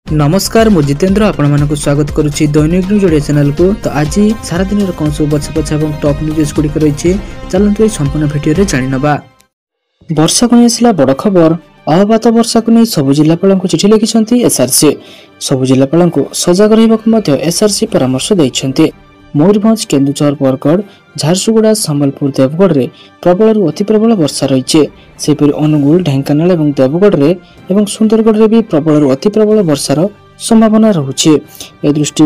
नमस्कार मु जितेंद्र आपण स्वागत करुच्ची दैनिक न्यूज ओडिया चैनल को। तो आज सारा दिन कौन सब बछा बछा और टॉप न्यूज गुड़िक रही चलते ये संपूर्ण भिडियो जानी नवा। वर्षा को नहीं बड़ खबर। अहबात वर्षा को नहीं सबु जिलापाल को चिठी लिखिं एसआरसी। सबु जिलापाल को सजग रहा एसआरसी परामर्श देते। मयूरभंज, केन्दुझर, बरगढ़, झारसुगुड़ा, संबलपुर, देवगढ़ में प्रबल अति प्रबल वर्षा रही। सेपरि अनुगुल, ढेंकानाल और देवगढ़ में सुंदरगढ़ में भी प्रबल अति प्रबल वर्षार संभावना रहुछि। ए दृष्टि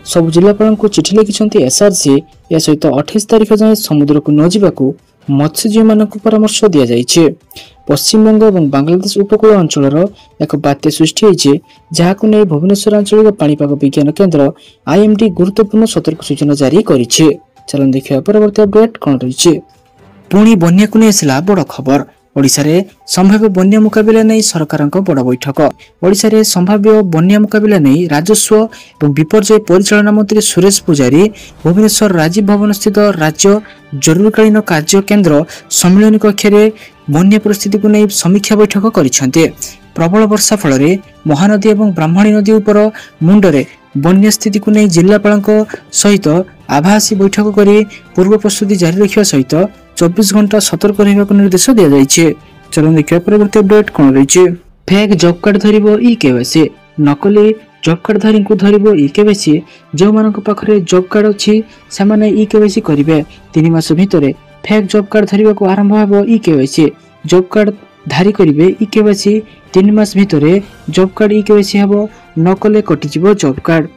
सबु जिलापाल को चिठी लिखिं एसआरसी। या सहित 28 तारिख जाए समुद्र को न जावाकू मत्स्यजीवी मानक परामर्श दि जाइए। पश्चिमबंग और बांग्लादेश उपकूल अंचल एक बात्या सृष्टि होइछि, जहाकू नै भुवनेश्वर आंचलिक पाणीपाग विज्ञान केन्द्र आईएमडी गुरुत्वपूर्ण सतर्क सूचना जारी करिछि। चलन देखिया परवर्ती अपडेट कोन रहिछि। पुणी बन्या को नै बड़ खबर। ओडिशा रे संभाव्य बन्या मुकाबिला नै सरकारक बड़ बैठक। ओडिशा रे संभाव्य बन्या मुकाबिला नै राजस्व और विपर्यय परिचालना मंत्री सुरेश पुजारी भुवनेश्वर राजीव भवन स्थित राज्य जरूरकालीन कार्य केन्द्र सम्मेलन कक्ष में बन्या परिस्थिति को नहीं समीक्षा बैठक करिसेंते। प्रबल वर्षा फल महानदी और ब्राह्मणी नदी उपर मुंडरे बन्या स्थिति को नहीं जिलापाल सहित आभासी बैठक करी पूर्व प्रस्तुति जारी रखा सहित 24 घंटा सतर्क रहा निर्देश दि जाइए। चलो देखिए परवर्ती अपडेट कौन रही। फेक जॉब कार्ड धरिबो ई केवाईसी। नकली जॉब कार्ड धारी को धरिबो ई केवाईसी। जो मानक पाखरे जॉब कार्ड अछि से माने ई केवाईसी करिवे। 3 मास भितरे फेक जॉब कार्ड धरिबा को आरंभ हेबो ई केवाईसी। जॉब कार्ड धारी करिवे ई केवाईसी। 3 मास भितरे जॉब कार्ड ई केवाईसी हेबो। नकले कटिजिबो जॉब कार्ड।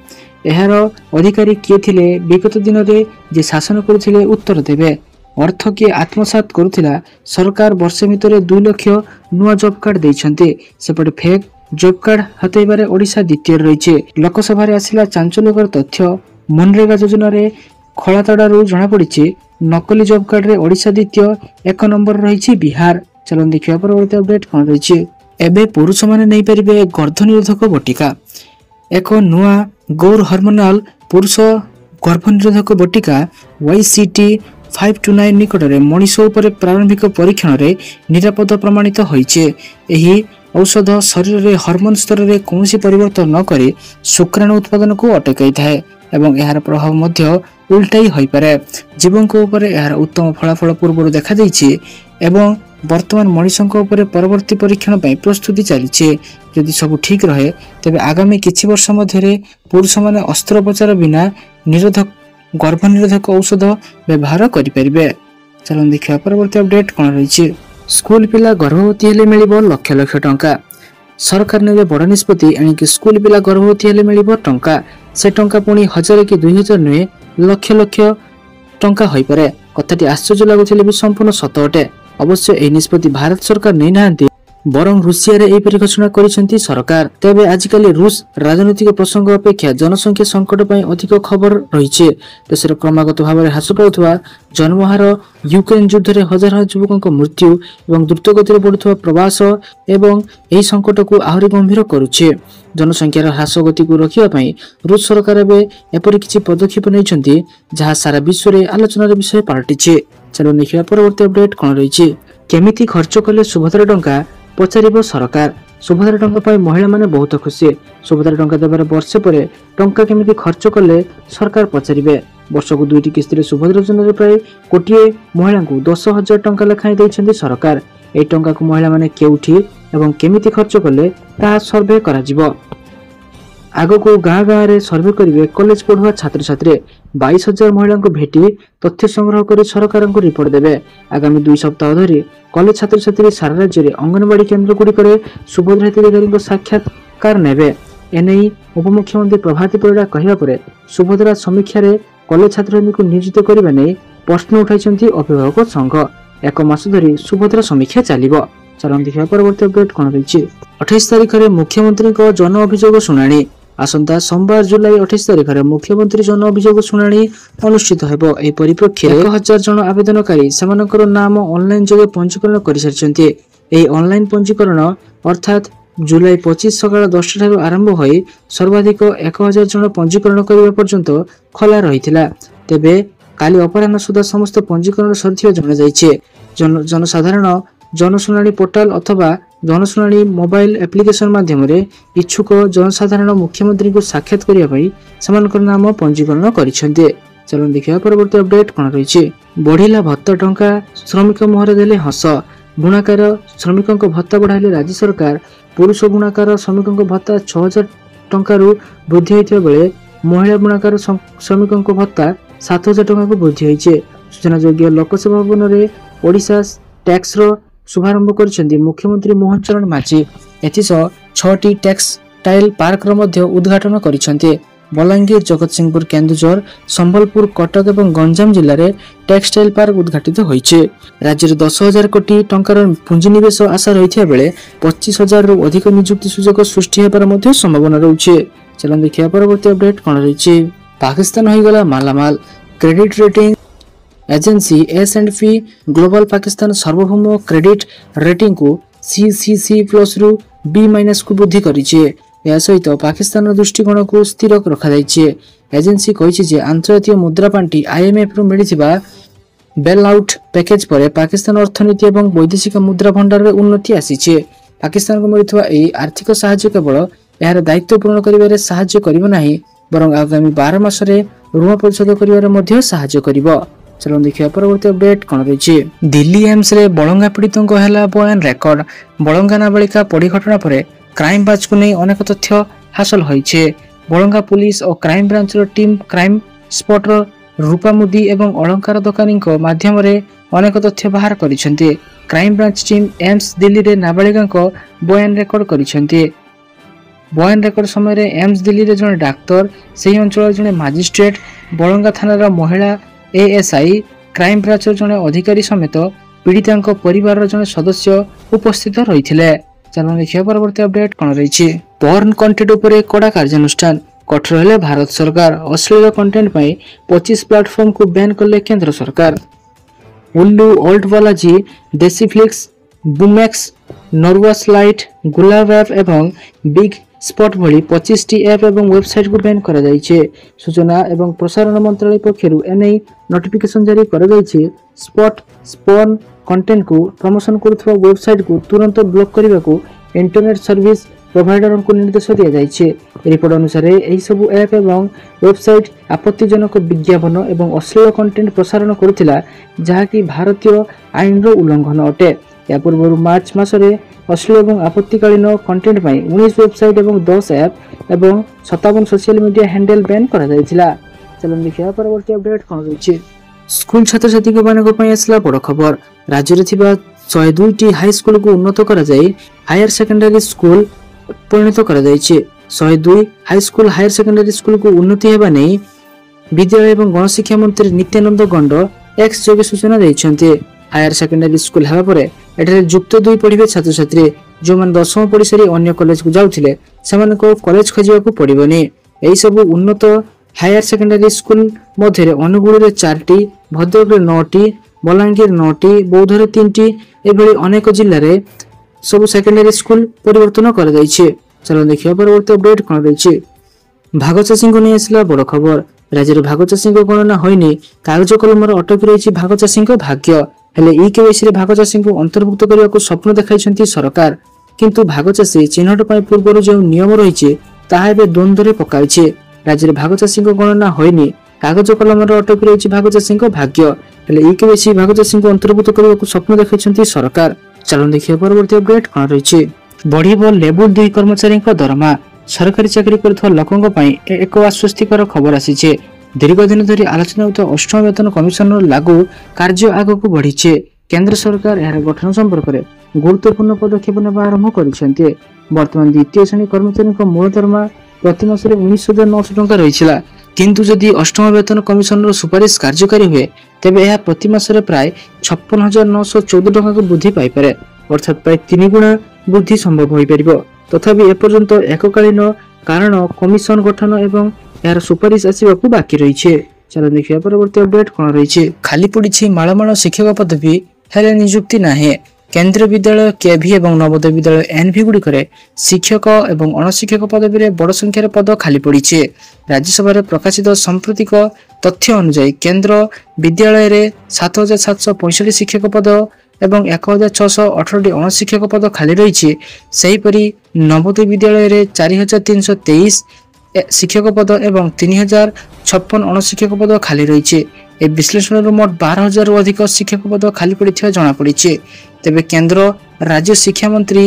एहार अधिकारी किए थिले विगत दिन रे जे शासन करुथिले उत्तर देबे। अर्थ किए आत्मसात करुथिला सरकार वर्ष भितर 2 लाख नुआ जॉब कार्ड देइछन्ते। सेपटे फेक जॉब कार्ड हतैबारे ओडिशा द्वितीय रही। लोकसभा रे आसिला चांचल्यकर तथ्य। मनरेगा योजना रे खलातड़ारू जना पड़ी नकली जॉब कार्ड रे ओडिशा द्वितीय, 1 नंबर रही बिहार। चलो देखिए परवर्ती अपडेट कौन रही। एबे पुरुष माने नहीं पारिबे गर्भनिरोधक बटिका। एक नुआ गौर हार्मोनाल पुरुष गर्भनिरोधक बटिका YCT 529 निकट में मनीष उपर प्रारंभिक परीक्षण रे निरापद प्रमाणित होइछे। एही औषध शरीर रे हार्मोन स्तर रे कौनसी परिवर्तन न करी शुक्राणु उत्पादन को अटकाई थाए एवं यार प्रभाव मध्य उल्टाई होई पारे। जीवन को ऊपर यार उत्तम फलाफल पूर्व देखा देइछे एवं वर्तमान मनीषों उपर परवर्ती परीक्षण पई प्रस्तुति चलीछे। यदि सब ठीक रहे तेबे आगामी किछि वर्ष मध्य पुरुष माने अस्त्रोपचार बिना निरोधक गर्भनिरोधक औषध व्यवहार करें। चलो देखिए परवर्ती अपडेट कौन रही। स्कूल पिला गर्भवती हेले मिलिबो लक्ष लक्ष टंका। सरकार ने बड़ निष्पत्ति एणिकी स्कूल पिला गर्भवती हेले मिलिबो टंका। से टंका पुणी 1000 कि 2000 नुहे लक्ष लक्ष टंका होई पारे। कथाटी आश्चर्य लगुथिले भी संपूर्ण सत अटे। अवश्य एही निष्पत्ति भारत सरकार नै नाहांती, बरं रूसिया रे एपरि घोषणा करिसेंती सरकार। तेबे आजिकाली रूस राजनीतिक प्रसंग अपेक्षा जनसंख्या संकट पई अधिक खबर रहिछे। देशर क्रमागत भाव में ह्रास पाउथवा जन्महार, यूक्रेन युद्ध रे हजार हजार युवकों मृत्यु एवं द्रुतगति बढ़ुवा प्रवास एवं एही संकट को आहरी गंभीर करुछे। जनसंख्यार ह्रास गति को रखिया पई रूस सरकार एबे एपरि किछि पदक्षेप नैछन्ती जहा सारा विश्व रे आलोचनार विषय पालटिछे। चलो देखिया परवर्ती अपडेट कोन रहिछे। केमिति खर्च कले सुभद्रा टंका पचारिबो सरकार। सुभद्रा टंका पाई महिला माने बहुत खुशी। सुभद्रा टंका देबार वर्षे परे टंका केमिति खर्च कले सरकार पचारिबे। वर्ष को 2टी किस्ती सुभद्रा योजना प्राय कोटिए महिला को 10,000 टंका लेखाएं दैछन्ती सरकार। ए टंका को महिला माने केउठी एवं केमिति खर्च कले ता सर्वे करा जिवो। आगो को गाँ गाँ रे सर्वे करिवे कॉलेज पढ़ुआ छात्र छात्री। 22,000 महिला को भेटी तथ्य संग्रह कर सरकार को रिपोर्ट देवे। आगामी 2 सप्ताह धरी कॉलेज छात्र छात्री सारा राज्य में अंगनवाड़ी केन्द्र गुड़िक सुभद्रा हिताधिकारी साक्षात्कार नेबे। एने उपमुख्यमंत्री प्रभाती परिड़ा कहवा पर सुभद्रा समीक्षा रे कॉलेज छात्र को नियोजित करने नहीं प्रश्न उठाई अभिभावक संघ। 1 मास धरी सुभद्रा समीक्षा चलिबो। चलन देखिए परवर्ती अपडेट कौन रही। 28 तारिख में मुख्यमंत्री जन अभियोग शुणाणी। आसंता सोमवार जुलाई 28 तारिख में मुख्यमंत्री जन अभियोग शुणाणी अनुष्ठित हेबो। एही परिप्रेक्षी 1000 जन आवेदनकारी सेमानकर नाम ऑनलाइन जोगे पंजीकरण करि सारिछन्ते। एही ऑनलाइन पंजीकरण अर्थात जुलाई 25 सकाळ 10 ठाରୁ आरंभ होई सर्वाधिक 1000 जन पंजीकरण करबा पर्यंत खोला रहिथिला। तेबे काली अपराह्न सुधा समस्त पंजीकरण सरिथिबा जणा जायछि। जनसाधारण जनशुणाणी पोर्टाल अथवा जनशुणाणी मोबाइल एप्लिकेशन माध्यम इच्छुक जनसाधारण मुख्यमंत्री को साक्षात करने नाम पंजीकरण करिसेंते। चलो देखिए परवर्ती अपडेट कौन रही। बढ़िला भत्ता टंका श्रमिक मुहर देले हस। बुणाकार श्रमिकों भत्ता बढ़ाइले राज्य सरकार। पुरुष बुणाकार श्रमिकों भत्ता 6000 टंका वृद्धि होता बेले महिला बुणाकार श्रमिकों भत्ता 7000 टंका को वृद्धि होइछे। सूचना योग्य लोकसभा भवन में ओडिशा टैक्स शुभारंभ कर मुख्यमंत्री मोहन चरण माझी। एथिसह 6टी टेक्सटाइल पार्क उद्घाटन कर बलांगीर, जगतसिंहपुर, केन्दुझर, संबलपुर, कटक और गंजाम जिले में टेक्सटाइल पार्क उद्घाटित होइछे। राज्य में 10,000 कोटी टंकार पुंजीनिवेश आशा रही बेले 25,000 रु अधिक नियुक्ति सुजोग सृष्टि होबार संभावना रही। चलो देखिए परवर्ती अपडेट कौन रही। पाकिस्तान होइगला मालामाल। Credit rating agency S&P global Pakistan सार्वभौम क्रेडिट रेटिंग को CCC+ रु B- को वृद्धि करिछे। या सहित पाकिस्तान दृष्टिकोण को स्थिर रखा जाइछे। एजेंसी कहिछि जे अंतर्राष्ट्रीय मुद्रा पांठी IMF रु मिलिथिबा बेल आउट पैकेज पर पाकिस्तान अर्थनीति और वैदेशिक मुद्रा भंडार में उन्नति आसीछे। पाकिस्तान को मिलुवा एही आर्थिक सहायता केवल यार दायित्व पूर्ण करिवारे सहायता करिवो नाही बरं आगामी 12 मास रे ऋण परिशोध करिवारे मध्ये सहायता करिवो। चलो देखिए परवर्ती अपडेट कौन रही। दिल्ली एम्स रे बलंगा पीड़ितों को हैला बयान रेकर्ड। बलंगा नाबालिका पड़ी घटना पर क्राइम ब्रांच को नहीं अनेक तथ्य हासिल होइछे। बलंगा पुलिस और crime branch team crime spotter रूपा मुदी एवं अलंकार दोकानी माध्यम रे अनेक तथ्य बाहर करिसेंते। Crime branch team AIIMS Delhi रे नाबालिका को बयान रेकर्ड करिसेंते। बयान रेकर्ड समय रे एम्स दिल्ली रे जने डाक्तर, सेही अंचल जने मजिस्ट्रेट, बलंगा थानार महिला ASI, क्राइम ब्रांच जने अधिकारी समेत पीड़िता परिवार जने सदस्य उपस्थित रही। चलो देखिए परवर्ती अपडेट कौन रही। पर्न कंटेंट उपरे कड़ा कार्यानुष्ठान कठोर हेले भारत सरकार। अश्लील कंटेंट पर 25 प्लेटफॉर्म को बैन कले केंद्र सरकार। उल्लू, ओल्ड बालाजी, देसी फ्लिक्स, बुमैक्स, नर्वस लाइट, गुलाब ऐप एवं बिग स्पॉट भली 25 टी ऐप एवं वेबसाइट को बैन करा जाइछे। सूचना एवं प्रसारण मंत्रालय पक्षरु एनै नोटिफिकेशन जारी करा जाइछे। स्पॉट स्पॉन कंटेंट को प्रमोशन करुवा वेबसाइट को तुरंत ब्लॉक करने को इंटरनेट सर्विस प्रोवाइडर को निर्देश दिया जाइछे। रिपोर्ट अनुसार यही सब ऐप एवं वेबसाइट आपत्तिजनक विज्ञापन एवं अश्लील कंटेंट प्रसारण करुथिला जहाँकि भारतीय आईन रो उल्लंघन अटे। या पूर्व मार्च मासरे अश्लील एवं आपत्तिकालीन कंटेंट पर 19 वेबसाइट एवं 10 ऐप एवं 57 सोशल मीडिया हैंडल बैन करा जाइछिला। चलो देखिए परवर्ती अपडेट कौन रही। स्कूल छात्र छात्री मानक आसला बड़ खबर। राज्य में 102 हाई स्कूल को उन्नत कर हायर सेकेंडरी स्कूल परिणत कर 102 high school higher secondary school को उन्नति हेबा नहीं विद्यालय एवं गणशिक्षा मंत्री नित्यानंद गंड एक्स जोगे सूचना देइछन्ते। हायर सेकेंडरी स्कूल हेबा परे एठारे युक्त 2 पढ़िबे छात्र छात्री जो मान 10वीं पढ़ी सारी अन्य कॉलेज को जाउथिले सेमानको कॉलेज खोजिबा को पड़िबनी। एही सब उन्नत हायर सेकेंडरी स्कूल मध्य अनुगुल 4टी, भद्रक 9टी, बलांगीर 9टी, बौद्ध 3टी एभली अनेक जिले में सब सेकेंडरी स्कूल परिवर्तन कर जाइछे। चलो देखिए परवर्ती अपडेट कौन रही। भाग चाषी को नहीं आसला बड़ खबर। राज्य में भाग चाषी गणना होनी कागज कलम अटकी रही भाग चाषी भाग्य हेले EKYC भाग चाषी को अंतर्भुक्त करने को स्वप्न देखाई सरकार किंतु भाग चाषी चिन्हट पूर्व जो नियम रही द्वंद्व पकाई। राज्य में भाग चाषी गणना होनी कागज कलम अटकी रही भाग चाषी भाग्य हेले EKYC भाग चाषी को अंतर्भुक्त करने को स्वप्न देखाई सरकार। चलो देखिए परवर्ती अपडेट कौन रही। बढ़िबो लेवल 2 कर्मचारी दरमा। सरकारी चाकरी कर लोकों एक आश्वस्तिकर खबर आसीछे। दीर्घ दिन धरी आलोचना होता 8म वेतन कमिशन लागू कार्य आग को बढ़ीछे। केंद्र सरकार यार गठन संपर्क में गुरुत्वपूर्ण पदक्षेप नेबा आरंभ करिसेंते। वर्तमान द्वितीय श्रेणी कर्मचारी मूल दरमा प्रति मास 19,900 टंका रही किंतु जदि 8म वेतन कमिशन सुपारिश कार्यकारी हुए तेबे यह प्रति मास प्राय 56,914 टंका को वृद्धि पाइपे अर्थात प्राय 3 गुणा वृद्धि संभव हो पार। तथापि एपर्यंत एककालीन कारण कमिशन गठन एवं यार सुपारिश आसवा बाकी रही। चलो देखिए परवर्ती अपडेट कौन रही। खाली पड़ी मालमाल शिक्षक पदवी हेले नियुक्ति नाही। केंद्रीय विद्यालय KV एवं नवोदय विद्यालय NV गुड़िक शिक्षक एवं अणशिक्षक पदवी में बड़ संख्यार पद खाली पड़ी। राज्यसभा प्रकाशित सांप्रतिक तथ्य अनुसार केंद्र विद्यालय में 7,765 शिक्षक पद ଏବଂ 1618ଟି ଅଣଶିକ୍ଷକ ପଦ ଖାଲି ରହିଛି। ସେହିପରି ନବୋଦୟ ବିଦ୍ୟାଳୟରେ 4323 ଶିକ୍ଷକ ପଦ ଏବଂ 3056 ଅଣଶିକ୍ଷକ ପଦ ଖାଲି ରହିଛି। ଏହି ବିଶ୍ଳେଷଣରୁ ମୋଟ 12000ରୁ ଅଧିକ ଶିକ୍ଷକ ପଦ ଖାଲି ପଡ଼ିଥିବା ଜଣାପଡ଼ିଛି। ତେବେ କେନ୍ଦ୍ର ରାଜ୍ୟ ଶିକ୍ଷାମନ୍ତ୍ରୀ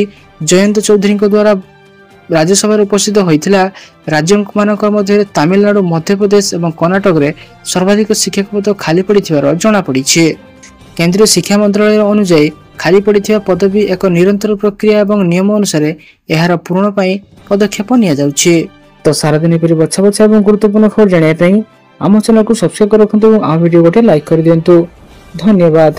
ଜୟନ୍ତ ଚୌଧୁରୀଙ୍କ ଦ୍ୱାରା ରାଜ୍ୟସଭାରେ ଉପସ୍ଥିତ ହୋଇଥିଲା। ରାଜ୍ୟମାନଙ୍କ ମଧ୍ୟରେ ତାମିଲନାଡୁ, ମଧ୍ୟପ୍ରଦେଶ ଏବଂ କର୍ଣ୍ଣାଟକରେ ସର୍ବାଧିକ ଶିକ୍ଷକ ପଦ ଖାଲି ପଡ଼ିଥିବାର ଜଣାପଡ଼ିଛି। କେନ୍ଦ୍ରୀୟ ଶିକ୍ଷା ମନ୍ତ୍ରାଳୟ ଅନୁଯାୟୀ ଖାଲି ପଡ଼ିଥିବା ପଦବୀ ଏକ ନିରନ୍ତର ପ୍ରକ୍ରିୟା ଏବଂ ନିୟମ ଅନୁସାରେ ଏହାର ପୂରଣ ପାଇଁ ପଦକ୍ଷେପ ନିଆଯାଉଛି। ତ ସାରାଦିନ ପରି ବଛା ବଛା ଏବଂ ଗୁରୁତ୍ୱପୂର୍ଣ୍ଣ ଖବର ଜାଣିବା ପାଇଁ ଆମ ଚ୍ୟାନେଲକୁ ସବସ୍କ୍ରାଇବ କରି ରଖନ୍ତୁ ଏବଂ ଆମ ଭିଡ଼ିଓ ଗୋଟେ ଲାଇକ୍ କରିଦିଅନ୍ତୁ। ଧନ୍ୟବାଦ।